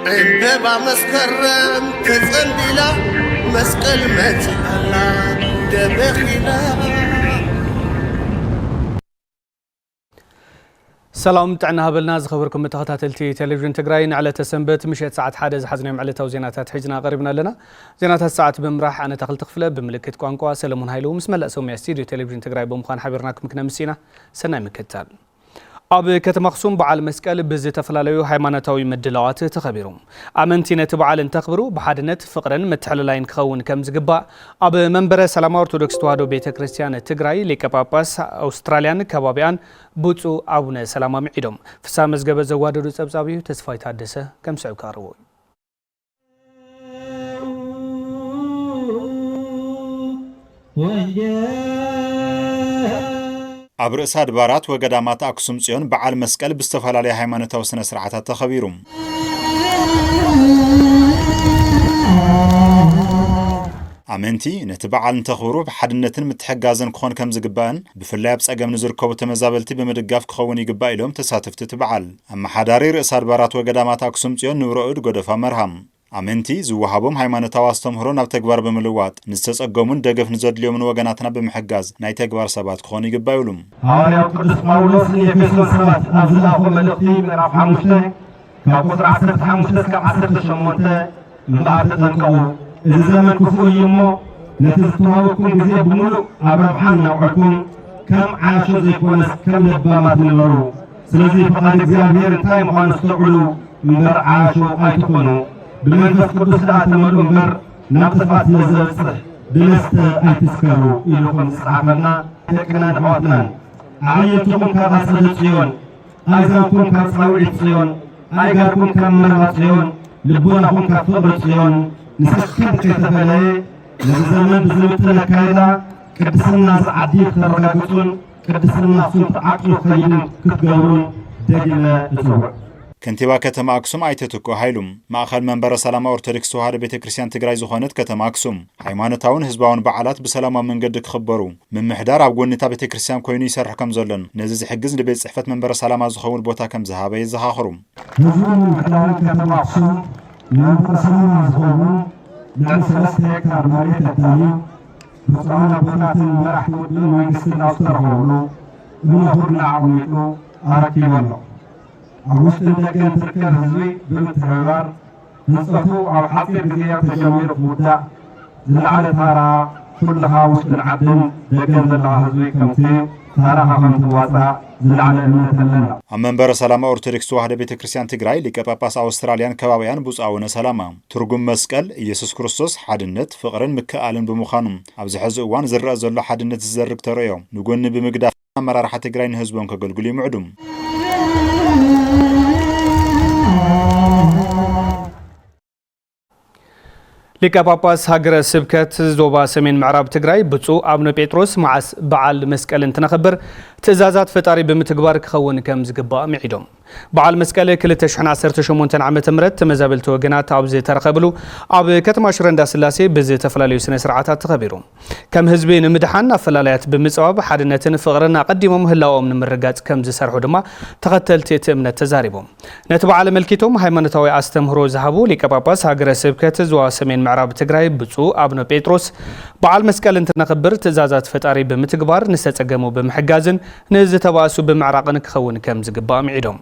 عندما مسكرم تزندلا مسكل متي الله دبخنا سلام تعنا هبلنا زخبركم متخاتلتي تلفزيون تግራይ على تسنبت مشيت ساعه 1 زحزنا معلتاو زيناتات حجنا قربنا لنا زيناتات ساعه بمراح انا تخل تخفله بملكت ቋንቋ ሰለሞን ኃይሉ ምስ መላእሰው ሚያስቲዲዮ ቴሌቪዥን ትግራይ በመዃን ሓቢርናኩም ክነምሲና ሰናይ ምክታል ኣብ ከተማ ኣክሱም በዓል መስቀል ብዝተፈላለዩ ሃይማኖታዊ ምድላዋት ተኸቢሩ ኣመንቲ ነቲ በዓል እንተኽብሩ ብሓድነት ፍቕርን መተሓለላይን ክኸውን ከም ዝግባእ ኣብ መንበረ ሰላማ ኦርቶዶክስ ተዋህዶ ቤተክርስትያን ትግራይ ሊቀ ጳጳስ ኣውስትራልያን ከባቢያን ብፁዕ አቡነ ሰላማ ሚዒዶም ፍሳ መዝገበ ዘዋደዱ ጸብጻቢዩ ተስፋይ ታደሰ ከም ሰው ካርዎ ኣብ ርእሰ ኣድባራት ወገዳማት ኣክሱም ጽዮን በዓል መስቀል ብዝተፈላለየ ሃይማኖታዊ ስነ ስርዓታት ተኸቢሩ ኣመንቲ ነቲ በዓል እንተኽብሩ ብሓድነትን ምትሕጋዝን ክኾን ከም ዝግባእን ብፍላይ ኣብ ጸገም ንዝርከቡ ተመዛበልቲ ብምድጋፍ ክኸውን ይግባእ ኢሎም ተሳተፍቲ እቲ በዓል ኣመሓዳሪ ርእሰ ኣድባራት ወገዳማት ኣክሱም ጽዮን ንብረኡድ ጎደፋ መርሃም ኣመንቲ ዝወሃቦም ሃይማኖታዊ ኣስተምህሮ ናብ ተግባር ብምልዋጥ ንዝተጸገሙን ደገፍ ንዘድልዮምን ወገናትና ብምሕጋዝ ናይ ተግባር ሰባት ክኾኑ ይግባእ ኢሎም ሐዋርያው ቅዱስ ጳውሎስ ንኤፌሶን ሰባት ኣብ ዝለኣኾ መልእኽቲ ምዕራፍ 5 ካብ ቁጥሪ 15 እስካብ 18 እምበኣር ተጠንቀቑ እዚ ዘመን ክፉእ እዩ እሞ ነቲ ዝተዋሃበኩም ግዜ ብምሉእ ኣብ ረብሓን ናውዕኩም ከም ዓያሾ ዘይኮነስ ከም ለባማት ንበሩ ስለዚ ፈቃድ እግዚኣብሔር እንታይ ምዃኑ ዝተውዕሉ እምበር ዓያሾ ኣይትኾኑ بمنفس قدس لأتمر أمبر نابتفات لزرصح بلست أيتسكرو إلكم صحابنا تكنا دعوتنا عينتكم كغسل صيون أيزاكم كصاوي صيون أيقاكم كمرة صيون لبونكم كفبر صيون نسكب كتفلي لزمن بزلوتنا كايدا كدسنا عديد ترغبتون كدسنا صوت عقل خيل كتقولون دقنا أسوع كنتيبا كتما أكسوم أيتتكو هايلوم مأخل منبر سلامة أورتودكس توهاد بيتكريستيان تግራይ ዝኾነት كتما أكسوم ሃይማኖታውን ህዝባውን በዓላት ብሰላማዊ መንገዲ ክኽበሩ ምምሕዳር ኣብ ጎኒታ ቤተክርስትያን ኮይኑ ይሰርሕ ከም ዘሎን ነዚ ዝሕግዝ ንቤት ጽሕፈት መንበረ ሰላማ ዝኸውን ቦታ ከም ዝሃበ ይዘኻኽሩ ህዝቡን ምሕዳርን ከተማ ኣክሱም መንበረ ሰላማ ዝኸውን ልዕሊ 3 ሄክታር መሬት ኣዳልዩ ብፁዓን ኣቦታትን መራሕቲ ውድብን መንግስትን ኣብ ዝተረኸብሉ እምነቱን ኣዕሚቁ ኣረኪቡ ኣሎ أوست الدكان تركان هزوي بالتهرار نصفه أو حتى بزيار تجمير فودا زلعة تارا كلها وسط العدن دكان زلعة هزوي كمتي تارها خمس واسع زلعة المتلنا منبر سلامة أورتودكس توهاد ቤተክርስትያን ትግራይ ሊቀ ጳጳስ ኣውስትራልያን ከባቢያን ብፁዕ አቡነ ሰላማ ትርጉም መስቀል ኢየሱስ ክርስቶስ ሓድነት ፍቕርን ምክኣልን ብምዃኑ ኣብዚ ሕዚ እዋን ዝረአ ዘሎ ሓድነት ዝዘርግ ተርእዮ ንጎኒ ብምግዳፍ ኣመራርሓ ትግራይ ንህዝቦም ከገልግሉ ይምዕዱም ሊቀ ጳጳስ ሀገረ ስብከት ዞባ ሰሜን ምዕራብ ትግራይ ብፁዕ አቡነ ጴጥሮስ መዓስ በዓል መስቀል እንትነኽብር ትእዛዛት ፈጣሪ ብምትግባር ክኸውን ከም ዝግባእ ሚዒዶም በዓል መስቀል 2018 ዓመተ ምህረት ተመዛበልቲ ወገናት ኣብ ዝተረኸብሉ ኣብ ከተማ ሽረ እንዳስላሴ ብዝተፈላለዩ ስነ ስርዓታት ተኸቢሩ ከም ህዝቢ ንምድሓን ኣፈላላያት ብምፅዋብ ሓድነትን ፍቕርን ኣቀዲሞም ህላዎም ንምርጋጽ ከም ዝሰርሑ ድማ ተኸተልቲ እቲ እምነት ተዛሪቦም ነቲ በዓል መልኪቶም ሃይማኖታዊ ኣስተምህሮ ዝሃቡ ሊቀ ጳጳስ ሀገረ ስብከት ዞባ ሰሜን ምዕራብ ትግራይ ብፁዕ አቡነ ጴጥሮስ በዓል መስቀል እንትነኽብር ትእዛዛት ፈጣሪ ብምትግባር ንዝተጸገሙ ብምሕጋዝን ንዝተባእሱ ብምዕራቕን ክኸውን ከም ዝግባእ ሚዒዶም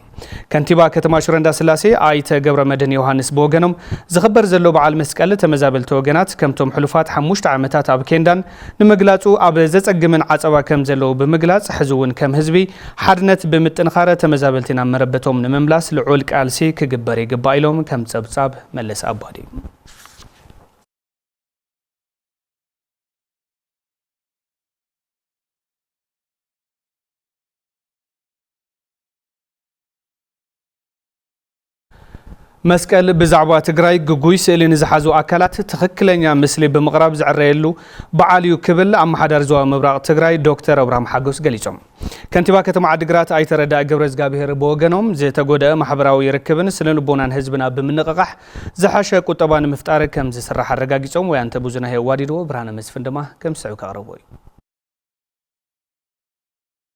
ከንቲባ ከተማ ሽረ እንዳስላሴ ኣይተ ገብረ መድህን ዮሐንስ በወገኖም ዝኽበር ዘሎ በዓል መስቀል ተመዛበልቲ ወገናት ከምቶም ሕሉፋት 5 ዓመታት ኣብ ኬንዳን ንምግላጹ ኣብ ዘጸግምን ዓጸባ ከም ዘለው ብምግላጽ ሕዝውን ከም ህዝቢ ሓድነት ብምጥንኻረ ተመዛበልቲና መረበቶም ንምምላስ ልዑል ቃልሲ ክግበር ይግባእ ኢሎም ከም ጸብጻብ መለስ ኣባዲ መስቀል ብዛዕባ ትግራይ ጉጉይ ስእሊ ንዝሓዙ ኣካላት ትኽክለኛ ምስሊ ብምቕራብ ዝዕረየሉ በዓልዩ ክብል ኣመሓዳሪ ዞባ ምብራቕ ትግራይ ዶክተር ኣብርሃም ሓጎስ ገሊጾም። ከንቲባ ከተማ ዓዲግራት ኣይተረዳእ ገብረእግዚአብሔር ብወገኖም ዝተጎድአ ማሕበራዊ ርክብን ስነልቦናን ህዝብና ብምንቕቃሕ ዝሓሸ ቁጠባ ንምፍጣር ከም ዝስራሕ ኣረጋጊጾም። ወያንተ ብዙነህ ዋዲድዎ ብርሃነ መስፍን ድማ ከም ዝስዕቡ ከቕርቦ እዩ።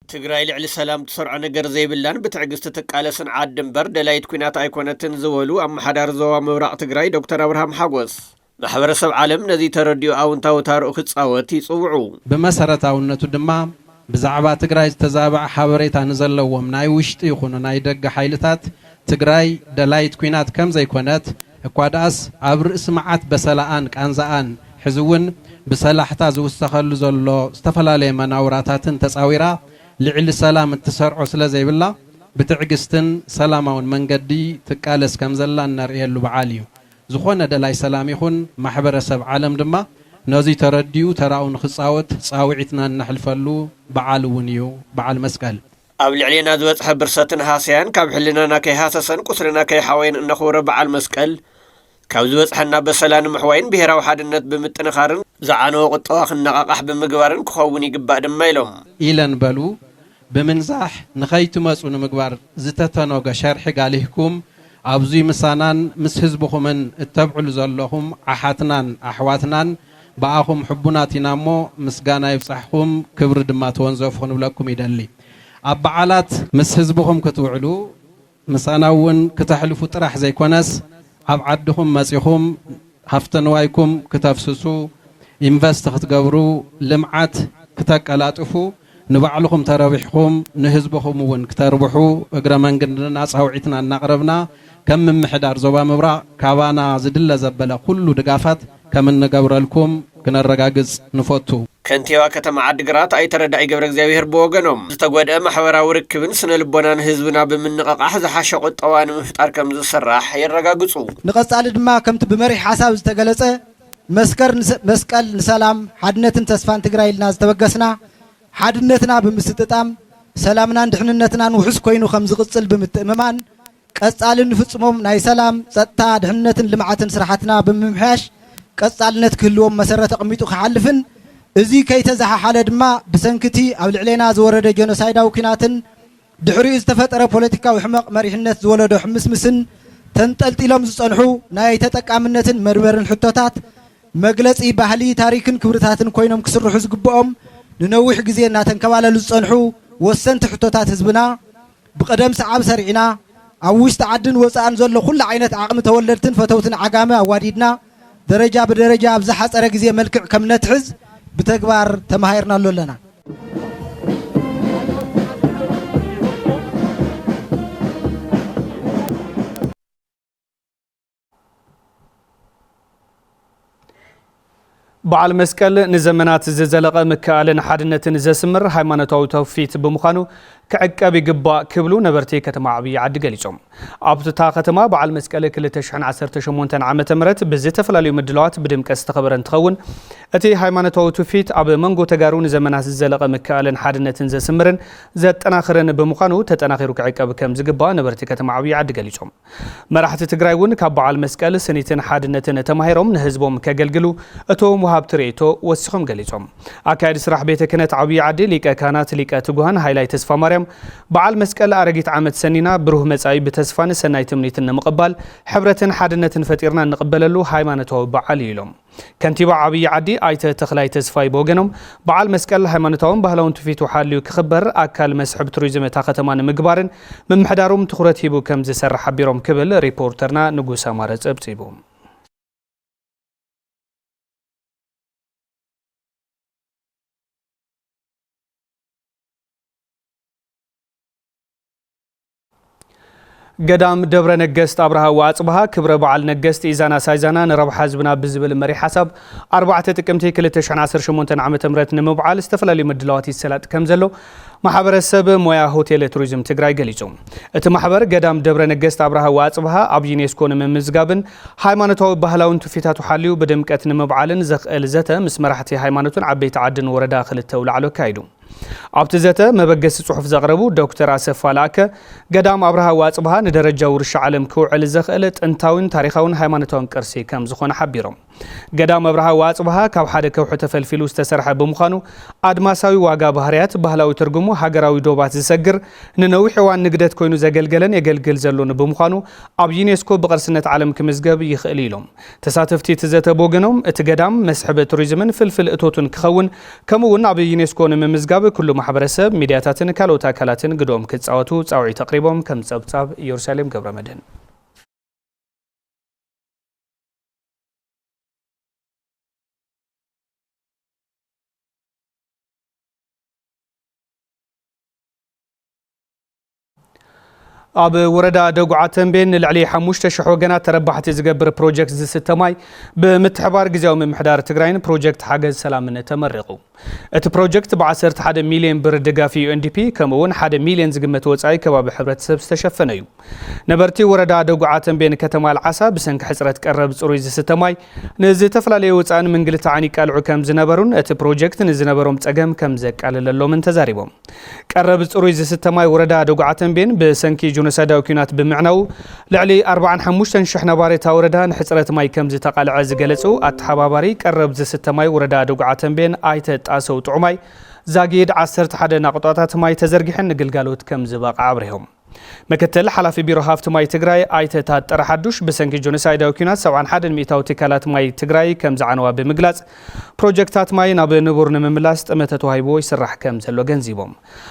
ትግራይ ልዕሊ ሰላም ትሰርዖ ነገር ዘይብላን ብትዕግስቲ ትቃለስን ዓዲ እምበር ደላይት ኩናት ኣይኮነትን ዝበሉ ኣመሓዳሪ ዞባ ምብራቕ ትግራይ ዶክተር ኣብርሃም ሓጎስ ማሕበረሰብ ዓለም ነዚ ተረዲኡ ኣውንታዊ ታርኡ ክጻወት ይጽውዑ። ብመሰረታውነቱ ድማ ብዛዕባ ትግራይ ዝተዛብዐ ሓበሬታ ንዘለዎም ናይ ውሽጢ ይኹኑ ናይ ደገ ሓይልታት ትግራይ ደላይት ኩናት ከም ዘይኮነት እኳ ደኣስ ኣብ ርእሲ መዓት በሰላኣን ቃንዛኣን ሕዝውን ብሰላሕታ ዝውሰኸሉ ዘሎ ዝተፈላለየ መናውራታትን ተጻዊራ ልዕሊ ሰላም እትሰርዖ ስለ ዘይብላ ብትዕግስትን ሰላማውን መንገዲ ትቃለስ ከም ዘላ ነርእየሉ በዓል እዩ። ዝኾነ ደላይ ሰላም ይኹን ማሕበረሰብ ዓለም ድማ ነዚ ተረዲኡ ተራኡ ንኽጻወት ጻውዒትና እናሕልፈሉ በዓል እውን እዩ በዓል መስቀል። ኣብ ልዕሊና ዝበፅሐ ብርሰትን ሃስያን ካብ ሕልናና ከይሃሰሰን ቁስልና ከይሓወይን እነኽብሮ በዓል መስቀል ካብ ዝበፅሐና በሰላን ምሕዋይን ብሄራዊ ሓድነት ብምጥንኻርን ዝዓነወ ቁጠባ ክነቓቓሕ ብምግባርን ክኸውን ይግባእ ድማ ኢሎም ኢለን በሉ ብምንዛሕ ንኸይትመፁ ንምግባር ዝተተነገ ሸርሒ ጋሊህኩም ኣብዙይ ምሳናን ምስ ህዝብኹምን እተብዕሉ ዘለኹም ዓሓትናን ኣሕዋትናን ብኣኹም ሕቡናት ኢና እሞ ምስጋና ይብፃሕኩም ክብሪ ድማ ተወንዘፉ ክንብለኩም ይደሊ። ኣብ በዓላት ምስ ህዝብኹም ክትውዕሉ ምሳና እውን ክተሕልፉ ጥራሕ ዘይኮነስ ኣብ ዓድኹም መፂኹም ሃፍተንዋይኩም ክተፍስሱ ኢንቨስት ክትገብሩ ልምዓት ክተቀላጥፉ ንባዕልኹም ተረቢሕኩም ንህዝብኹም እውን ክተርብሑ እግረ መንገድና ጻውዒትና እናቕረብና ከም ምምሕዳር ዞባ ምብራቕ ካባና ዝድለ ዘበለ ኩሉ ድጋፋት ከም እንገብረልኩም ክነረጋግጽ ንፈቱ። ከንቲባ ከተማ ዓዲግራት ኣይተረዳእ ገብረእግዚአብሔር ብወገኖም ዝተጎድአ ማሕበራዊ ርክብን ስነልቦናን ህዝብና ብምንቕቃሕ ዝሓሸ ቁጠባ ንምፍጣር ከም ዝስራሕ የረጋግጹ። ንቐጻሊ ድማ ከምቲ ብመሪሕ ሓሳብ ዝተገለጸ መስቀል ንሰላም ሓድነትን ተስፋን ትግራይ ኢልና ዝተበገስና ሓድነትና ብምስትጣም ሰላምናን ድሕንነትናን ውሕስ ኮይኑ ከም ዝቕጽል ብምትእምማን ቀጻልን ንፍጽሞም ናይ ሰላም ጸጥታ ድሕንነትን ልምዓትን ስራሕትና ብምምሕያሽ ቀጻልነት ክህልዎም መሰረት ኣቐሚጡ ክሓልፍን እዚ ከይተዛሓሓለ ድማ ብሰንክቲ ኣብ ልዕሌና ዝወረደ ጀኖሳይዳዊ ኩናትን ድሕሪኡ ዝተፈጠረ ፖለቲካዊ ሕመቕ መሪሕነት ዝወለዶ ሕምስምስን ተንጠልጢሎም ዝጸንሑ ናይ ተጠቃምነትን መድበርን ሕቶታት መግለጺ ባህሊ ታሪክን ክብርታትን ኮይኖም ክስርሑ ዝግብኦም ንነዊሕ ግዜ እናተንከባለሉ ዝጸንሑ ወሰንቲ ሕቶታት ህዝብና ብቀደም ሰዓብ ሰሪዕና ኣብ ውሽጢ ዓድን ወፃእን ዘሎ ኩሉ ዓይነት ዓቕሚ ተወለድትን ፈተውትን ዓጋመ ኣዋዲድና ደረጃ ብደረጃ ኣብ ዝሓፀረ ግዜ መልክዕ ከም ነትሕዝ ብተግባር ተማሂርናሉ ኣለና። በዓል መስቀል ንዘመናት ዝዘለቐ ምክኣልን ሓድነትን ዘስምር ሃይማኖታዊ ትውፊት ብምዃኑ ክዕቀብ ይግባእ ክብሉ ነበርቲ ከተማ ዓብዪ ዓዲ ገሊጾም። ኣብታ ከተማ በዓል መስቀል 2018 ዓመተ ምህረት ብዝተፈላለዩ ምድላዋት ብድምቀት ዝተኸበረ እንትኸውን እቲ ሃይማኖታዊ ትውፊት ኣብ መንጎ ተጋሩ ንዘመናት ዝዘለቐ ምክኣልን ሓድነትን ዘስምርን ዘጠናኽርን ብምዃኑ ተጠናኺሩ ክዕቀብ ከም ዝግባእ ነበርቲ ከተማ ዓብዪ ዓዲ ገሊጾም። መራሕቲ ትግራይ እውን ካብ በዓል መስቀል ስኒትን ሓድነትን ተማሂሮም ንህዝቦም ከገልግሉ እቶም ወሃብቲ ርእይቶ ወሲኾም ገሊጾም። ኣካየዲ ስራሕ ቤተ ክህነት ዓብዪ ዓዲ ሊቀ ካህናት ሊቀ ትጉሃን ሃይላይ ተስፋ ማርያም በዓል መስቀል ኣረጊት ዓመት ሰኒና ብሩህ መጻኢ ብተስፋን ሰናይ ትምኒትን ንምቕባል ሕብረትን ሓድነትን ፈጢርና እንቕበለሉ ሃይማኖታዊ በዓል እዩ ኢሎም። ከንቲባ ዓብዪ ዓዲ ኣይተ ተኽላይ ተስፋይ ብወገኖም በዓል መስቀል ሃይማኖታውን ባህላውን ትውፊቱ ሓልዩ ክኽበር ኣካል መስሕብ ቱሪዝም እታ ከተማ ንምግባርን ምምሕዳሩም ትኹረት ሂቡ ከም ዝሰርሕ ሓቢሮም ክብል ሪፖርተርና ንጉስ ኣማረ ጸብጺቡ። ገዳም ደብረ ነገስት ኣብርሃ ወኣጽብሃ ክብረ በዓል ነገስት ኢዛና ሳይዛና ንረብሓ ህዝብና ብዝብል መሪ ሓሳብ 4 ጥቅምቲ 2018 ዓ.ም ንምብዓል ዝተፈላለዩ ምድላዋት ይሰላጥ ከም ዘሎ ማሕበረሰብ ሞያ ሆቴል ቱሪዝም ትግራይ ገሊጹ። እቲ ማሕበር ገዳም ደብረ ነገስት ኣብርሃ ወኣጽብሃ ኣብ ዩኔስኮ ንምምዝጋብን ሃይማኖታዊ ባህላውን ትውፊታቱ ሓልዩ ብድምቀት ንምብዓልን ዘኽእል ዘተ ምስ መራሕቲ ሃይማኖትን ዓበይቲ ዓድን ወረዳ ክልተ ውላዕሎ ካይዱ። أبتزته مبجس صحف زغربو دكتور أسف فلاكة قدام أبرها وأصبها ندرجة ورش عالم كوع الزخلت أنتاون تاريخون هيمانتون كرسي كم زخون حبيرهم قدام أبرها وأصبها كاب حدا كوع تفلفلوس تسرح بمخانو أدماساوي واقع بهريات بهلاوي ترجمو هاجراوي دوبات زسجر ننوي حوان نقدت كوينو زجلجلن يجلجل زلون بمخانو أب يونسكو بقرسنة عالم كمزجب يخليلهم تساتفتي تزت بوجنهم اتقدام مسحب توريزمن فلفل اتوتن كخون كمون أب يونسكو نمزجب كل محبرسب ميدياتاتن كالوتا كالاتن قدوم كتصاوتو تصاوي تقريبهم كم صبصاب يرسلم قبر مدن أب وردا دقعة تنبين العلي حموشت شحوجنا تربحت زجبر بروجكت ستماي بمتحبار جزاو من محدار تجرين بروجكت حاجز سلام تمرقوا. البروجكت بعسرت 1 مليون بر دقافي UNDP كمون 1 مليون زقمت وصاي كباب حبرت سبستشفنيو. نبرتي وردا دقعة تنبين كتمال العصا بسنك حسرت قرب صرويز ستماي نزي تفلالي وصان من قلت عني كالعو كم زنبرون البروجكت نزنبرهم تقم كم زك على اللو من تزاربهم. قرب صرويز ستماي وردا دقعة تنبين بسنكي نسادا وكينات بمعنو لعلي 45 شحنة باري تاوردان حصرت ماي كمز تقالع زقلصو اتحباباري قرب ز 6 ماي وردا دقعة تنبين ايت طاسو طعماي زاقيد 11 نقطات ماي تزرجحن نقلقالوت كمز باقع عبرهم مكتل حلافي بيرو هافت ماي تግራይ ايتታት طرحدوش بسنكي جونسايد وكينات 71 ميتاو تكالات ماي تግራይ كم زعنوا بمغلاص بروجكتات ماي ناب نبور نمملاس طمتتو هايبو يسرح كم زلو ገንዚቦም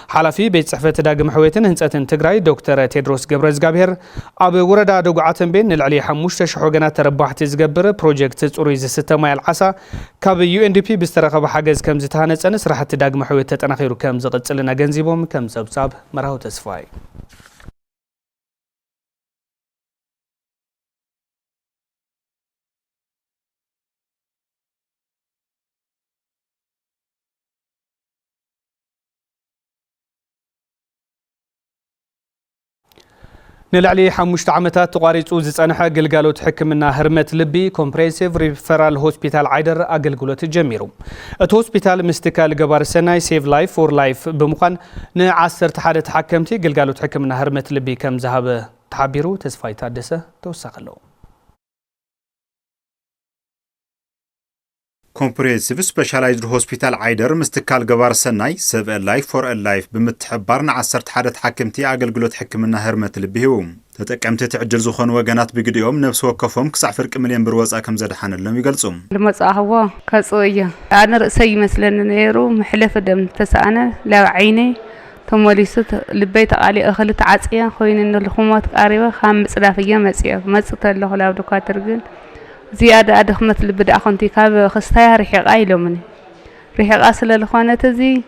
حلافي بيت صحفه داغم حويتن هنصتن تግራይ دكتور تيدروس ገብረዝጋብሔር اب ورዳ دغعتن بين العلي 5 شحوغنا تربحت زغبر بروجكت صوري ز 6 ماي العصا كاب UNDP بسترخب حاجز كم زتهانصن سرحت داغم حويت تطنخيرو كم زقصلنا ገንዚቦም كم سبصاب مرهو تسفاي نلعلي حمشت عمتات تقاريصو زصنحه قلقالوت حكمنا هرمت لبي كومبريسيف ريفرال هوسبيتال عيدر اقلقلوت جميرو ات هوسبيتال مستكال جبار سناي سيف لايف فور لايف بمخان ن10 حدا تحكمتي قلقالوت حكمنا هرمت لبي كم ذهب تحبيرو تسفاي تادسه توسخلو كومبريسيف سبيشالايزد هوسبيتال عيدر مستكال جبار سناي سيف لايف فور لايف بمتحبرنا 10 حدا تحكمتي اقلقلوت حكمنا هرمت لبيهم تتقمت تعجل زخون وغنات بقديوم نفس وقفهم كسع فرق مليون بر وصا كم زدحان لهم يقلصوم المصاحوا كصويه انا راسي مثلا نيرو محلف دم تسانه لا عيني تموليست لبيت قالي اخلت عصيا خوين الخمات قاريبه خام صدافيه مصيا مصت له لا دكاتره جن زياده ادخمت لبدا اخنتي كاب خستايا رحق ايلومني رحق اصل الخونه تزي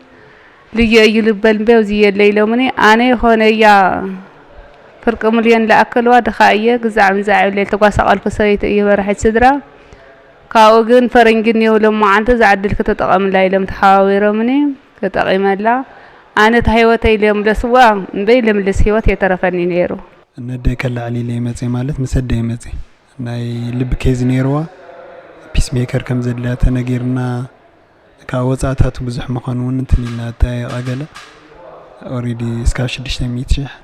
لي يلبل بوزي الليلومني انا هونيا فرق مليون لاكلوا دخايه غزعم زعيب لي تقاسقل كسيت يبرحت صدرا كاوغن فرنجني ولما انت زعدل كتطقم لا لم تحاورمني كتقيملا انا تهيوتي لم لسوا بي لم لس هيوت يترفني نيرو ندي كلا علي لي مصي مالت مسدي مصي ناي لب كيز نيروا بيس ميكر كم زدلا تنغيرنا كاوصاتات بزح مخانون انتلينا تاي اغله اوريدي اسكاش دشتميتشح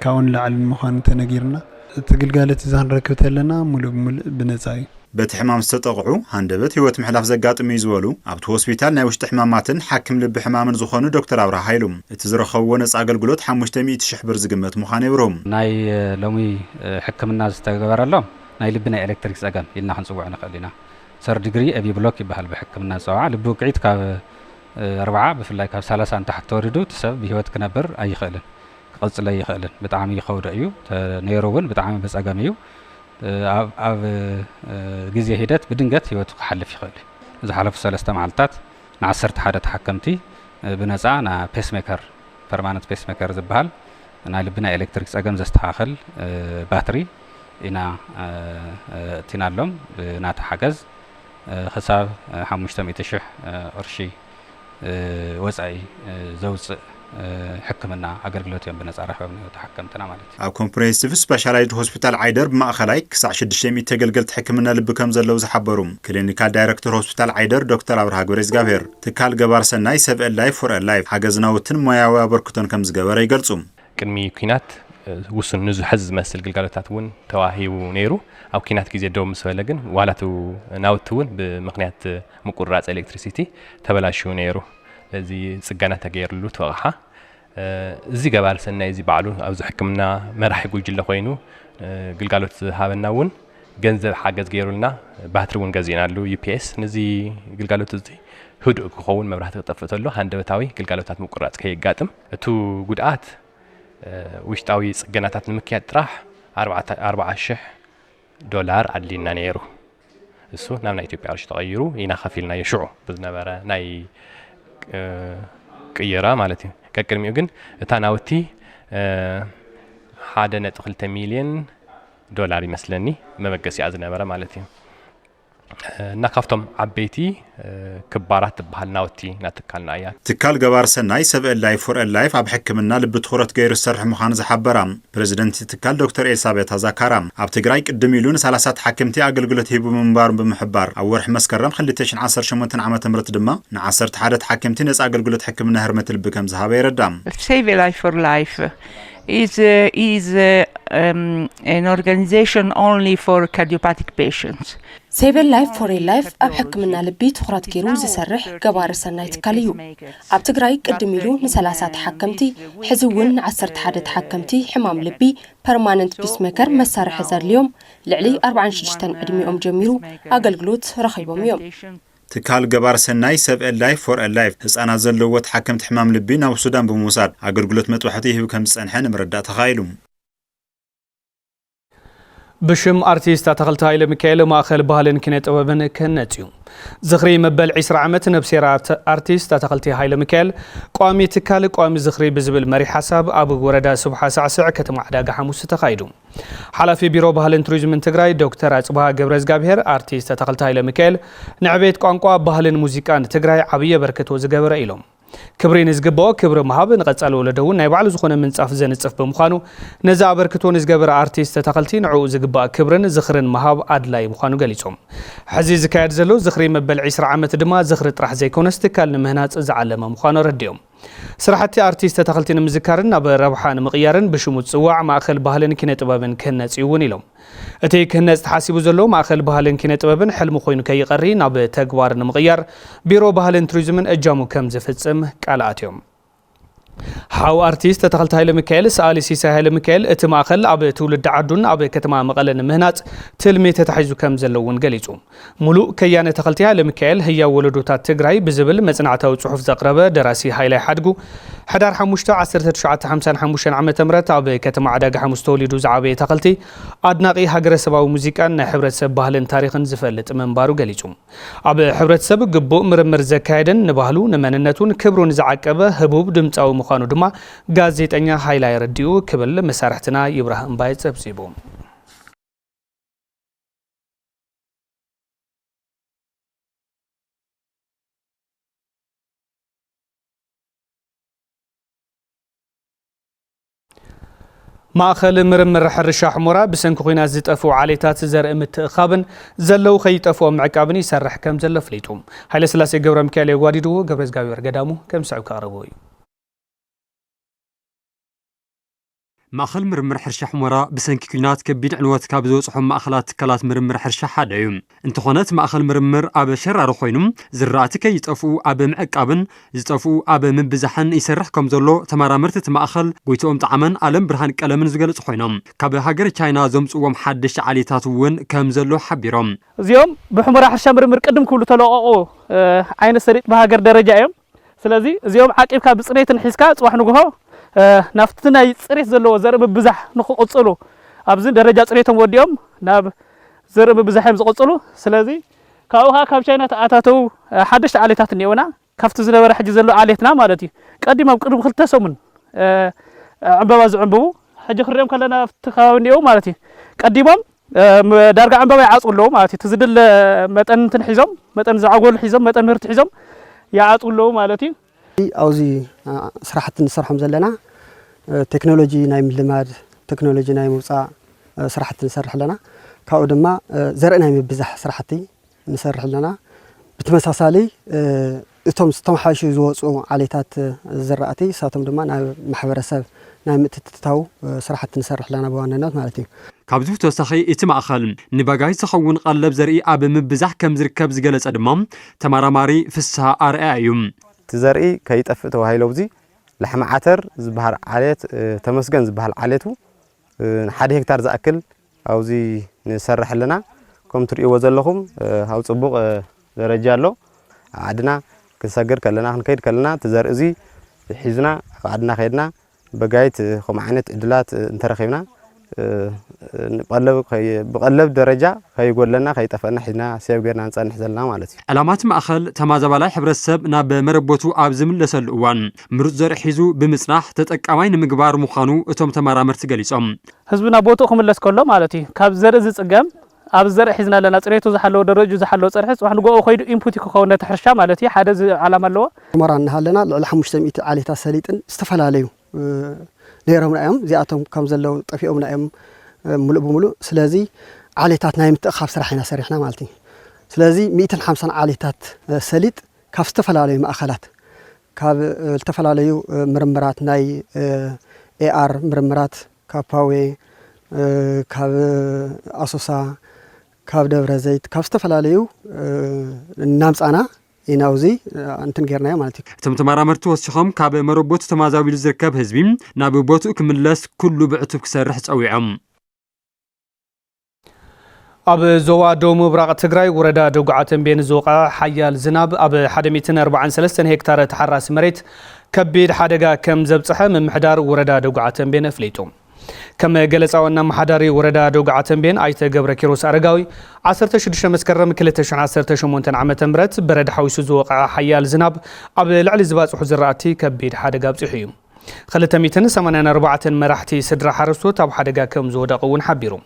كاون لعل مخان تنغيرنا تقلقالت زان ركبتلنا مولو بنصاي بتحمام استطقعو هندبت هيوت محلاف زقاطم يزولو ابت هوسبيتال ناي وشت حماماتن حاكم لب حمامن زخونو دكتور ابرا هايلوم اتزرخو نص اغلغلوت 500 شح بر زقمت مخان يبروم ناي لومي حكمنا زتغبرالو ناي لبنا الكتريك زقان يلنا حنصوع نخلينا سر ديجري ابي بلوك يبحال بحكمنا صوع لبو قعيت كاب 4 بفلاي كاب 30 تحت توردو تسب بهيوت كنبر اي خلل قص لي خلل بطعم يخود ايو نيروون بطعم بصقام ايو اب غزي هيدت بدنجت هيوت حلف يخل اذا حلف 3 معلتات ن10 حدا تحكمتي بنصا نا بيس ميكر بيرماننت بيس ميكر زبال نا لبنا الكتريك زقام زستحاخل باتري إنا تنالهم نات حجز حساب 500 شح أرشي وزعي زوج ሕክምና አገልግሎት እዮም በነጻ ረኽበና ተሐከምትና ማለት ኣብ ኮምፕሬሄንሲቭ ስፔሻላይዝድ ሆስፒታል ዓይደር ማእኸላይ ክሳዕ 600 ተገልገልቲ ሕክምና ልቢ ከም ዘለው ዝሓበሩ ክሊኒካል ዳይሬክተር ሆስፒታል ዓይደር ዶክተር አብርሃ ገብረእግዚአብሔር ትካል ገባር ሰናይ ሰብእ ላይፍ ፎር ላይፍ ሓገዝናውትን ሞያዊ ኣበርክቶን ከም ዝገበረ ይገልጹ ቅድሚ ኩናት ውስን ንዝሕዝ ዝመስል ግልጋሎታት እውን ተዋሂቡ ነይሩ ኣብ ኩናት ግዜ ደው ምስ በለ ግን ዋላቱ ናውቲ እውን ብምኽንያት ምቁርራጽ ኤሌክትሪሲቲ ተበላሽዩ ነይሩ ለዚ ጽገና ተገይርሉ ተወቕሓ እዚ ገባር ሰናይ እዚ ባዕሉ ኣብዚ ሕክምና መራሒ ጉጅለ ኮይኑ ግልጋሎት ዝሃበና እውን ገንዘብ ሓገዝ ገይሩልና ባትሪ እውን ገዚእናሉ UPS ነዚ ግልጋሎት እዚ ህዱእ ክኸውን መብራህቲ ክጠፍእ ተሎ ሃንደበታዊ ግልጋሎታት ምቁርራጽ ከይጋጥም እቱ ጉድኣት ውሽጣዊ ጽገናታት ንምክያድ ጥራሕ $40,000 ኣድሊና ነይሩ እሱ ናብ ናይ ኢትዮጵያ ቅርሺ ተቐይሩ ኢና ከፊልና የሽዑ ብዝነበረ ናይ ቅየራ ማለት እዩ ከቅድሚኡ ግን እታ ናውቲ $1.2 ሚልዮን ይመስለኒ መበገሲያ ዝነበረ ማለት እዩ እና ካብቶም ዓበይቲ ክባራት ትበሃል ናውቲ ናትካልና እያ ትካል ገባር ሰናይ ሰብእ ላይፍ ፎር ላይፍ ኣብ ሕክምና ልቢ ትኹረት ገይሩ ዝሰርሕ ምዃኑ ዝሓበራ ፕሬዚደንት ትካል ዶክተር ኤልሳቤት ኣዛካራ ኣብ ትግራይ ቅድም ኢሉ ን30 ሓከምቲ ኣገልግሎት ሂቡ ምንባሩን ብምሕባር ኣብ ወርሒ መስከረም 2018 ዓ.ም ድማ ን11 ሓከምቲ ነፃ ኣገልግሎት ሕክምና ህርመት ልቢ ከም ዝሃበ ይረዳ Save a Life for Life is an organization only for cardiopathic patients. Save a Life for a Life ኣብ ሕክምና ልቢ ትኹረት ገይሩ ዝሰርሕ ገባር ሰናይ ትካል እዩ ኣብ ትግራይ ቅድም ኢሉ ን30 ሓከምቲ ሕዚ እውን 11 ሓከምቲ ሕማም ልቢ ፐርማነንት ፒስሜከር መሳርሒ ዘድልዮም ልዕሊ 46 ዕድሚኦም ጀሚሩ ኣገልግሎት ረኺቦም እዮም ትካል ገባር ሰናይ ሰብእ ላይፍ ፎር ላይፍ ህፃናት ዘለዎ ተሓከምቲ ሕማም ልቢ ናብ ሱዳን ብምውሳድ ኣገልግሎት መጥባሕቲ ይህብ ከም ዝጸንሐ ንምርዳእ ተኻኢሉ بشم أرتيست تخلت هاي لمكيل ماخل بهالن كنا طببن كنتيو زخري مبل 20 عامت نبسيرات أرتيست تخلتي هاي لمكيل قامي تكال قامي زخري بزبل مري حساب أبو وردا صبح ساعة كتم عداق حموس تخايدو حلفي بيرو بهالن توريزم تجراي دكتور أصبها جبرزجابهر أرتيست تخلت هاي لمكيل نعبيت قانقوا بهالن موسيقان تجراي عبية بركة وزجبر إلهم كبرين زقبو كبر مهاب نقصالو لدون ناي بعلو زخونه منصف زنصف بمخانو نزا بركتون زغبر ارتيست تخلتي نعو زقبا كبرن زخرن مهاب ادلاي مخانو غليصوم حزي زكايد زلو زخري مبل 20 عامت دما زخر طرح زيكونست كال مهناص زعلمه مخانو رديوم سرحتي ارتيست تخلتي نمذكرن بربحان مقيارن بشموت صواع ماخل بهالن كينه طبابن كنصيون يلوم اتي كنص تحاسبو زلو ماخل بهالن كينه طبابن حلم خوينو كيقري ناب تغوار نمقيار بيرو بهالن توريزمن اجامو كم زفصم قالاتيوم حاو ارتيست تخلت هاي لمكيل سالي سيسا هاي لمكيل اتماخل اب تولد عدون اب كتما مقلن مهنات تلمي تتحيزو كم زلون غليصوم ملو كيانه تخلتي هاي لمكيل هي ولدوتا تግራይ بزبل مصنعتاو صحف زقربه دراسي هايلاي حدغو حدار 1955 عامه مرت اب كتما عداق حموس توليدو زعابي تخلتي ادناقي هاجر سباو موزيقان حبرت سب ባህልን ታሪኽን ዝፈልጥ መንባሩ ገሊጹም اب حبرت سب ግቦ ምርምር ዘካይደን ንባህሉ ንመንነቱን ክብሩን ዝዓቀበ ህቡብ ድምጻው ምዃኑ ድማ ጋዜጠኛ ሃይላይ ረዲኡ ክብል መሳርሕትና ይብራሂም ባይ ጸብጺቦም ማእኸል ምርምር ሕርሻ ሕሙራ ብሰንኪ ኩናት ዝጠፍኡ ዓሌታት ዘርኢ ምትእኻብን ዘለው ከይጠፍኦም ምዕቃብን ይሰርሕ ከም ዘሎ ፍሊጡ ሃይለ ስላሴ ገብረ ሚካኤል የጓዲድዎ ገብረ ዝጋቢር ገዳሙ ከም ሰዑ ካረቦ እዩ ማእኸል ምርምር ሕርሻ ሕሙራ ብሰንኪ ኩናት ከቢድ ዕንወት ካብ ዝወጽሖም ማእኸላት ትካላት ምርምር ሕርሻ ሓደ እዩ እንትኾነት ማእኸል ምርምር ኣብ ሸራሪ ኮይኑ ዝራእቲ ከይጠፍኡ ኣብ ምዕቃብን ዝጠፍኡ ኣብ ምብዛሕን ይሰርሕ ከም ዘሎ ተመራመርቲ እቲ ማእኸል ጎይቶኦም ጣዕመን ኣለም ብርሃን ቀለምን ዝገልጹ ኮይኖም ካብ ሃገር ቻይና ዘምጽዎም ሓድሽ ዓሌታት እውን ከም ዘሎ ሓቢሮም እዚኦም ብሕሙራ ሕርሻ ምርምር ቅድም ክብሉ ተለቀቁ ዓይነት ሰሪጥ በሃገር ደረጃ እዮም ስለዚ እዚኦም ዓቂብካ ብጽሬትን ሒዝካ ጽዋሕ ንግሆ ናፍትና ይጽሬት ዘለዎ ዘርኢ ምብዛሕ ንኽቆጽሉ ኣብዚ ደረጃ ጽሬቶም ወዲኦም ናብ ዘርኢ ምብዛሕም ዝቆጽሉ ስለዚ ካብኡኻ ካብ ቻይና ተኣታተው ሓድሽ ዓሌታት እኒአውና ካብቲ ዝነበረ ሕጂ ዘሎ ዓሌትና ማለት እዩ ቀዲሞም ቅድም 2 ሰሙን ዕምበባ ዝዕምብቡ ሕጂ ክሪኦም ከለና ኣብቲ ከባቢ እኒአው ማለት እዩ ቀዲሞም ዳርጋ ዕምበባ ይዓጽውለው ማለት እዩ ትዝድለ መጠን እንትን ሒዞም መጠን ዝዓጎሉ ሒዞም መጠን ምህርቲ ሒዞም ይዓጽውለው ማለት እዩ أوزي صراحة نصرحهم زلنا تكنولوجي نايم لماد تكنولوجي نايم وصا صراحة نصرح لنا كأودما زرعنا بزح صراحتي نصرح لنا بتمساسالي እቶም ዝተማሓሹ ዝወፁ ዓሌታት ዝራእቲ ሳቶም ድማ ናብ ማሕበረሰብ ናይ ምትትታው ስራሕቲ ንሰርሕ ለና በዋናነት ማለት እዩ ካብዚ ተወሳኺ እቲ ማእኸል ንበጋይ ዝኸውን ቀለብ ዘርኢ ኣብ ምብዛሕ ከም ዝርከብ ዝገለጸ ድማ ተመራማሪ ፍስሓ ኣርአያ እዩ እቲ ዘርኢ ከይጠፍእ ተባሂሉ ኣብዚ ላሕሚ ዓተር ዝበሃል ዓሌት ተመስገን ዝበሃል ዓሌቱ 1 ሄክታር ዝኣክል ኣብዚ ንሰርሕ ለና ከም ትርእይዎ ዘለኹም ኣብ ጽቡቕ ደረጃ ኣሎ ዓድና كنسجر كلنا خنكيد كلنا تزار أزي حزنا عدنا خيدنا بقايت خم عينت إدلات انترخينا بقلب درجة خي يقول لنا خي تفعلنا حزنا سيب غيرنا نسأل نحزلنا مالتي علامات مأخل تمازا بلاي حبر السب ناب مربوطو أبزم لسل وان مرز زر حيزو بمسناح تتأكوين مقبار مخانو اتم تمارا مرتقاليسهم حزبنا بوتو خملس كله مالتي كاب زر زيت أقام ኣብ ዘርኢ ሒዝና ለና ጽሬቱ ዝሓለው ደረጃ ዝሓለው ጽርሕስ ዋሕን ጎኦ ኮይዱ ኢንፑት ክኸውን ተሕርሻ ማለት እዩ ሓደ ዓላማ ኣለዎ ተመራና ሃለና ልዕሊ 500 ዓሌታት ሰሊጥን ዝተፈላለዩ ነይሮምና እዮም እዚኣቶም ከም ዘለው ጠፊኦምና እዮም ሙሉእ ብሙሉእ ስለዚ ዓሌታት ናይ ምትእኻብ ስራሕ ኢና ሰሪሕና ማለት እዩ ስለዚ 150 ዓሌታት ሰሊጥ ካብ ዝተፈላለዩ ማእኸላት ካብ ዝተፈላለዩ ምርምራት ናይ ኤአር ምርምራት ካብ ፓዌ ካብ ኣሶሳ ካብ ደብረ ዘይት ካብ ዝተፈላለዩ ናምጻና ኢናውዚ እንትን ጌርና ማለት እዩ እቶም ተመራመርቲ ወስኾም ካብ መረቦት ተማዛቢሉ ዝርከብ ህዝቢ ናብ ቦቱ ክምለስ ኩሉ ብዕቱብ ክሰርሕ ጸዊዖም ኣብ ዞባ ደቡብ ምብራቕ ትግራይ ወረዳ ደጉዓ ተንቤን ዝወቃ ሓያል ዝናብ ኣብ 143 ሄክታር ተሓራሲ መሬት ከቢድ ሓደጋ ከም ዘብጽሐ ምምሕዳር ወረዳ ደጉዓ ተንቤን ኣፍሊጡ كما جلسوا محداري وردا دوغ عتنبين ايت جبر كيروس ارغاوي 16 مسكرم 2018 عام تمرت برد حويس زوقع حيال زناب اب لعل زباص حزراتي كبيد حدغا بصحيو خلتميتن 84 مراحتي سدرا حرسو تاب حدغا كم زودقون حبيرو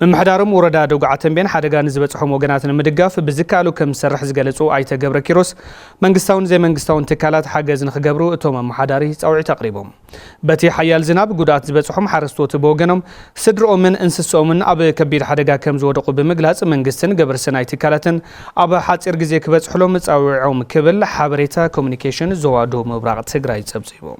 ممحدارم وردا دوغ عتنبين حدغا نزبصحم وغناتن مدغاف بزكالو كم سرح زغلصو ايت جبر كيروس منغستاون زي منغستاون تكالات حاجز نخغبرو اتوم محداري صوعي تقريبهم بتي حيال زناب غدات زبصحم حرسو تبوغنم سدرو من انسسو من اب كبير حدغا كم زودقو بمغلاص منغستن جبر سناي تكالاتن اب حاصير غزي كبصحلوم صاوعوم كبل حبريتا كومونيكيشن زوادو مبراق تግራይ صبصيبو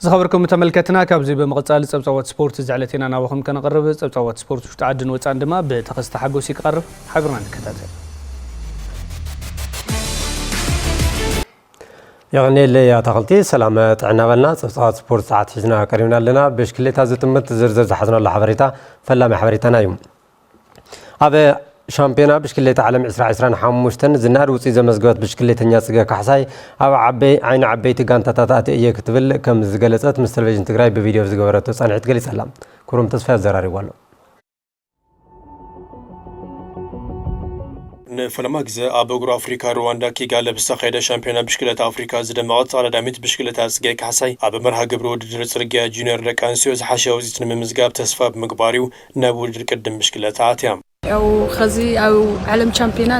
زخبركم متملكتنا كابزي بمقصال صبصوات سبورت زعلتنا ناوخم كنقرب صبصوات سبورت وش تعدن وصان دما بتخص حقوس يقرب حبرنا نكتاتل يعني اللي يا تغلطي سلامات عنا بلنا صبصوات سبورت ساعات حجنا قريبنا لنا بشكلتها زتمت زرزر زحزنا الله حبريتا فلا ما حبريتنا يوم هذا شامبيونا بشكلية عالم 2025 زنار وصي زمزغوت بشكلية نياسغا كحساي اب عبي عين عبيتي غانتاتات ايه كتبل كم زغلصت مس تلفزيون تግራይ بفيديو زغبرته صنعت ገሊ ሰላም ኩሩም ተስፋ ዘራሪ ዋሎ نفلما جزء أبوغر أفريقيا رواندا كي قال بسخيدة شامبيونا بشكلة أفريقيا زدمات على داميت بشكلة أسجاك حساي أب مرها قبرو درس رجع جونيور ركانسيوز حشا وزيتن من مزجاب تسفى بمقباريو نابول قدم بشكلة عاتيام أو خزي أو عالم شامبيونا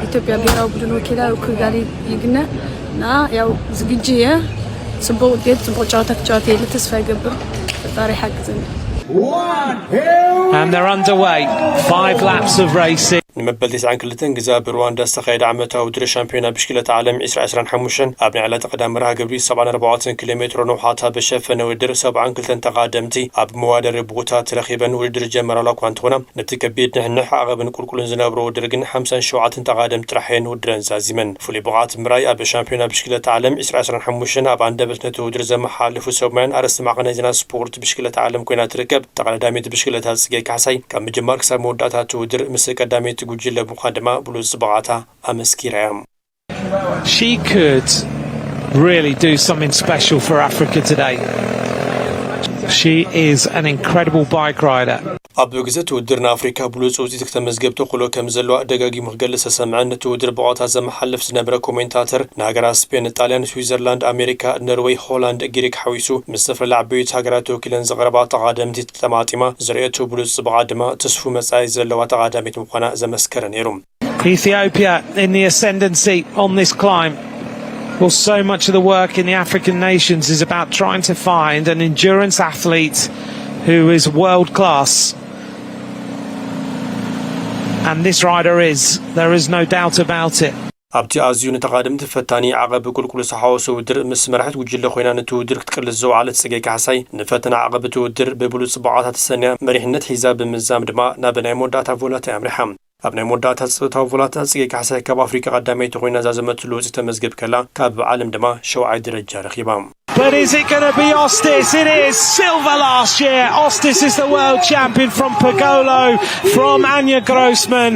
إثيوبيا بيرا وبدون وكذا وكقالي يجنا نا يو زجيجية سبوا جد سبوا جاتي لتسفى قبل طاري حق زين And they're underway 5 laps of racing نمبل 9 كلتن جزاء برواندا استخيد عمتها ودر شامبيونا بشكلة عالم 2025 أبني على تقدم مرها قبل 74 كيلومتر نوحاتها بشفنا ودر 7 كلتن تقدمتي أب موادر بغوتات ترخيبا ودر جمرة لكوانتونا نتكبيت نحن عقب نقول كل زنابرو ودرجن 5 شوعات تقدم ترحين ودرن زازمن فلي بغات مراي أب شامبيونا بشكلة عالم 2025 أب عند بسنته ودر زم حالف سوبمان أرس معنا جنا سبورت بشكلة عالم كنا تركب تقدمت بشكلة هالسجاك حسي كم جمار كسر موداتها تودر مسك قدامت تقول مقدمة بلوز بعاتها أمسكيرام. She could really do something special for Africa today. She is an incredible bike rider. ኣብ ግዘት ውድድርና ኣፍሪካ ብሉፅ ውፅኢት ክተመዝገብ ተኽእሎ ከም ዘለዋ ደጋጊሙ ክገልጽ ተሰምዐን እቲ ውድድር ብቆታት ዘመሓልፍ ዝነበረ ኮሜንታተር ንሃገራት ስፔን፣ ጣልያን፣ ስዊዘርላንድ፣ ኣሜሪካ፣ ኖርዌይ፣ ሆላንድ፣ ግሪክ ሓዊሱ ምስ ዝተፈላለዩ ዓበይቲ ሃገራት ተወኪለን ዘቕረባ ተቓዳምቲ ተጠማጢማ ዝረአየቱ ብሉፅ ጽባቐ ድማ ተስፉ መጻኢ ዘለዋ ተቓዳሚት ምዃና ዘመስከረ ነይሩ። Ethiopia in the ascendancy on this climb. Well, so much of the work in the African nations is about trying to find an endurance athlete who is world class. And this rider is. There is no doubt about it. ኣብቲ ኣዝዩ ንተቓድምቲ ፈታኒ ዓቐብ ቁልቁል ዝሓወሰ ውድድር ምስ መራሕት ጉጅለ ኮይና ነቲ ውድድር ክትቅልስ ዘውዓለት ጽጌ ካሕሳይ ንፈተና ዓቐብ እቲ ውድድር ብብሉፅ ጽቡቓታት ተሰንያ መሪሕነት ሒዛ ብምዛም ድማ ናብ ናይ መወዳእታ ቮላታ ኣምሪሓ። ኣብ ናይ መወዳእታ ፀወታዊ ቮላታ ጽጌ ካሕሳይ ካብ ኣፍሪካ ቀዳመይቲ ኮይና ዛዘመትሉ ውፅኢት ተመዝግብ ከላ ካብ ዓለም ድማ 7ይ ደረጃ ረኺባ። But is it going to be Ostis? It is. Silver last year. Ostis is the world champion from Pagolo, from Anya Grossman.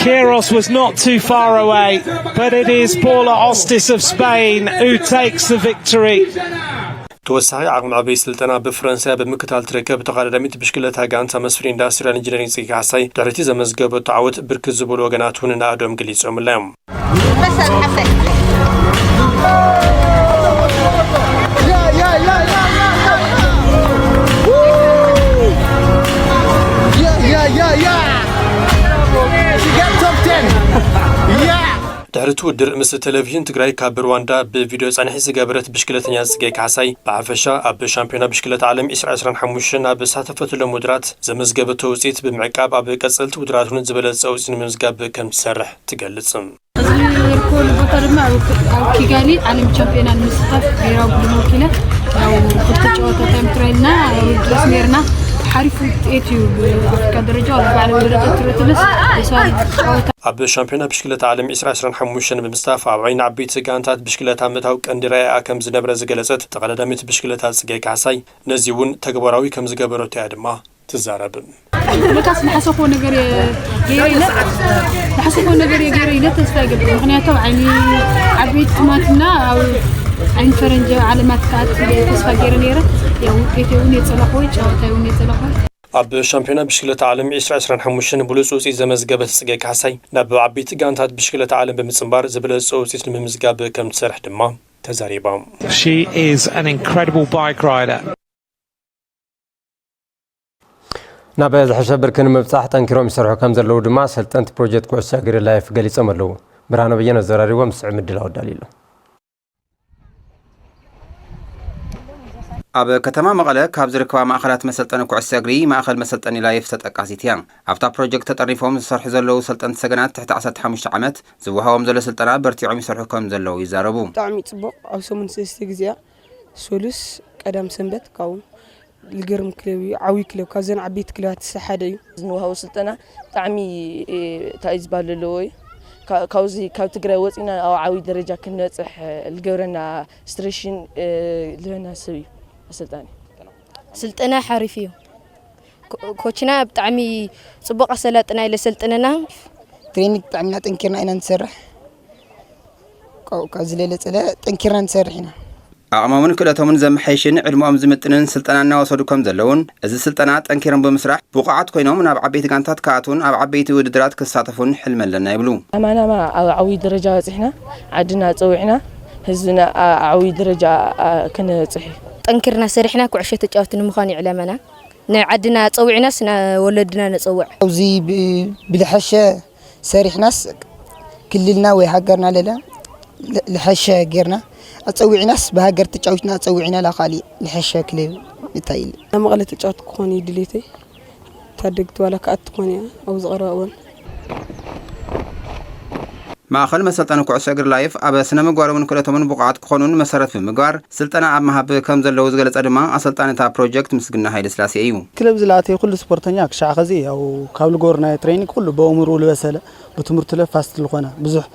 Kiros was not too far away, but it is Paula Ostis of Spain who takes the victory. ተወሳኺ ዓቕሚ ዓበይ ስልጠና ብፈረንሳይ ብምክታል ትርከብ ተቓዳሚት ብሽክለታ ጋንታ መስፍሪ ኢንዳስትሪያል ኢንጂነሪንግ ጽጌ ካሕሳይ ድሕሪቲ ዘመዝገበ ዓወት ብርክት ዝበሉ ወገናት እውን ንኣዶም ገሊፆምላ እዮም። ድሕሪቱ ውድድር ምስ ቴሌቪዥን ትግራይ ካብ ሩዋንዳ ብቪድዮ ጸኒሒ ዝገበረት ብሽክለተኛ ጽጌ ካሕሳይ ብሓፈሻ ኣብ ሻምፒዮና ብሽክለታ ዓለም 2025 ኣብ ሳተፈትሎም ውድራት ዘመዝገበቶ ውፅኢት ብምዕቃብ ኣብ ቀጸልቲ ውድራት እውን ዝበለጸ ውፅኢት ንምምዝጋብ ከም ትሰርሕ ትገልጽ። كل بطل ما كيغالي عالم شامبيون المستقف غير ابو موكله او كنت جوته تمترينا رسميرنا حرف يوتيوب افريكا درجه على درجه ترتلس ኣብ ሻምፒዮና ብሽክለታ ዓለም 2025 ብምስታፍ ኣብ ዓይኒ ዓበይቲ ጋንታት ብሽክለታ መታው ቀንዲራያ ከም ዝነበረ ዝገለጸት ተቐዳዳሚት ብሽክለታ ጽጌ ካሕሳይ ነዚ እውን ተግባራዊ ከም ዝገበረቶ ያ ድማ ትዛረብ። ለካስ ንሓሰብኮ ነገር የገይረይለ ተስፋ ይገብር ምክንያቱም ዓይኒ ዓበይቲ ማትና ኣብ ዓይኒ ፈረንጀ ዓለማት ካት ተስፋ ገይረ ነይረ ያው ውጤት እውን የጸለቆ ጨዋታው እውን የጸለቆ ኣብ ሻምፒዮና ብሽክለታ ዓለም 2025 ብሉፅ ውፅኢት ዘመዝገበት ጽጌ ካሕሳይ ናብ ዓበይቲ ጋንታት ብሽክለታ ዓለም ብምጽንባር ዝበለጸ ውፅኢት ንምምዝጋብ ከም ትሰርሕ ድማ ተዛሪባ። She is an incredible bike rider. ናብ ዝሕሸ ብርክን ምብጻሕ ጠንኪሮም ይሰርሑ ከም ዘለዉ ድማ ሰልጠንቲ ፕሮጀክት ኩዕሶ እግሪ ላይፍ ገሊፆም ኣለዉ። ብርሃነ በየነ ዘራሪቦም ስዕ ምድላው ዳሊሉ ኣብ ከተማ መቐለ ካብ ዝርከባ ማእኸላት መሰልጠኒ ኩዕሶ እግሪ ማእኸል መሰልጠኒ ላይፍ ተጠቃሲት እያ። ኣብታ ፕሮጀክት ተጠሪፎም ዝሰርሑ ዘለዉ ሰልጠንቲ ሰገናት ትሕቲ 15 ዓመት ዝወሃቦም ዘሎ ስልጠና በርቲዖም ይሰርሑ ከም ዘለዉ ይዛረቡ። ብጣዕሚ ጽቡቕ ኣብ 8 ግዜ ሶሉስ ቀዳም ሰንበት ካው ልገርም ክለብ ዓዊ ክለብ ካዘን ዓበይቲ ክለባት ሓደ እዩ ዝወሃቦ ስልጠና ብጣዕሚ ታይዝ ባለለወይ ካውዚ ካብ ትግራይ ወፂና ኣብ ዓዊ ደረጃ ክንበጽሕ ልገብረና ስትሬሽን ለና ሰብ ስልጠና ሓሪፍ እዩ ኮችና ብጣዕሚ ጽቡቕ ኣሰላጥና ኢለ ሰልጥነና ትሬኒንግ ብጣዕሚ ጠንኪርና ኢና ንሰርሕ ካብ ዝለለጸለ ጠንኪርና ንሰርሕ ኢና ኣቕሞምን ክእለቶምን ዘመሓይሽን ዕድሞኦም ዝምጥንን ስልጠና እናወሰዱ ከም ዘለውን እዚ ስልጠና ጠንኪሮም ብምስራሕ ብቑዓት ኮይኖም ናብ ዓበይቲ ጋንታት ከኣቱን ኣብ ዓበይቲ ውድድራት ክሳተፉን ሕልሚ ኣለና ይብሉ። ኣማናማ ኣብ ዓዊ ደረጃ በፂሕና ዓድና ፀዊዕና ህዝብና ዓዊ ደረጃ ክንበፅሕ ጠንኪርና ሰሪሕና ኩዕሾ ተጫወትን ምዃን ይዕለመና ናይ ዓድና ፀዊዕናስ ወለድና ነፀውዕ ኣብዚ ብልሐሸ ሰሪሕናስ ክልልና ወይ ሃገርና ለለ ልሐሸ ጌርና ኣፀዊዕናስ ብሃገር ተጫዊትና ኣፀዊዕና ላኻሊ ልሐሸ ክለብ ይታይል መቐለ ተጫወት ክኾን ይድሌተይ ታደግቲ ዋላ ከኣት ትኾን እያ ኣብ ዝቐረበ እዋን ማእኸል መሰልጠኒ ኩዕሶ እግሪ ላይፍ ኣብ ስነ ምግባሮምን ክእለቶምን ብቑዓት ክኾኑን መሰረት ብምግባር ስልጠና ኣብ መሃብ ከም ዘለዉ ዝገለጸ ድማ ኣሰልጣኒታ ፕሮጀክት ምስግና ሃይለ ስላሴ እዩ። ክለብ ዝለኣተየ ኩሉ ስፖርተኛ ክሻዕ ኸዚ ያው ካብ ልጎር ናይ ትሬኒንግ ኩሉ በእምሩ ዝበሰለ ብትምህርቱ ለፋስት ዝኾነ ብዙሕ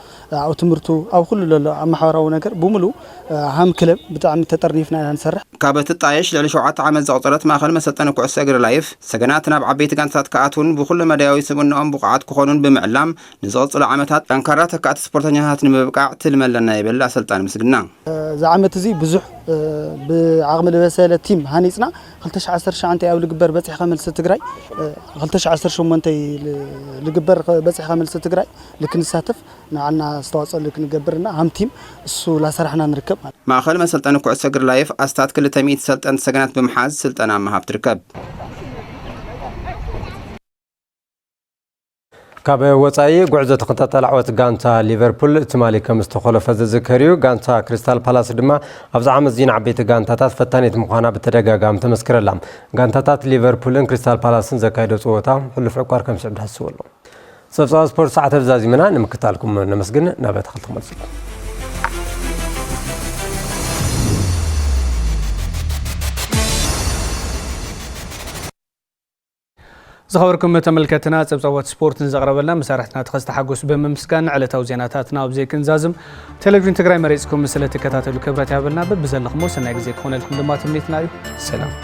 ኣብ ትምህርቱ ኣብ ኩሉ ዘሎ ኣብ ማሕበራዊ ነገር ብምሉ ሃም ክለብ ብጣዕሚ ተጠርኒፍና ኢና ንሰርሕ። ካብ እትጣየሽ ልዕሊ 7 ዓመት ዘቑፀረት ማእኸል መሰልጠኒ ኩዕሶ እግሪ ላይፍ ሰገናት ናብ ዓበይቲ ጋንታታት ከኣቱን ብኩሉ መዳያዊ ስብእንኦም ብቑዓት ክኾኑን ብምዕላም ንዝቕፅሉ ዓመታት ጠንካራ ተተካእቲ ስፖርተኛታት ንምብቃዕ ትልመለና ይብል ኣሰልጣኒ ምስግና ዝዓመት እዚ ብዙሕ ብዓቕሚ ዝበሰለ ቲም ሃኒፅና 2019 ኣብ ልግበር በፂሕካ መልሲ ትግራይ 2018 ልግበር በፂሕካ መልሲ ትግራይ ልክንሳተፍ ንዓና ዝተዋፅኦ ልክንገብርና ሃም ቲም እሱ ላሰራሕና ንርከብ ማእኸል መሰልጠኒ ኩዕሶ እግሪ ላይፍ ኣስታት 200 ሰልጠንቲ ሰገናት ብምሓዝ ስልጠና መሃብ ትርከብ ካብ ወፃኢ ጉዕዞ ተኸታተል ዓወት ጋንታ ሊቨርፑል ትማሊ ከም ዝተኸለፈ ዝዝከርዩ ጋንታ ክሪስታል ፓላስ ድማ ኣብዚ ዓመት ዚና ዓበይቲ ጋንታታት ፈታኒት ምዃና ብተደጋጋሚ ተመስክረላ ጋንታታት ሊቨርፑልን ክሪስታል ፓላስን ዘካይዶ ፀወታ ሕሉፍ ዕቋር ከም ዝስዕብ ድሓስቡ ኣሎ ፀብፃብ ስፖርት ሰዓት ተዛዚምና ንምክታልኩም ነመስግን ናብ ተኸልቱ መልስኩም زخبركم تملكتنا صبصوات سبورت نزغربلنا مسارحتنا تخستحقوس بمسكان على توزيناتنا وبزي كنزازم تلفزيون تግራይ መሪጽኩም ምስለ ተከታተሉ ክብረት ያበልና በብዘለኹም ወሰናይ ጊዜ ኮነ ለኩም ድማ ትምኒትና እዩ ሰላም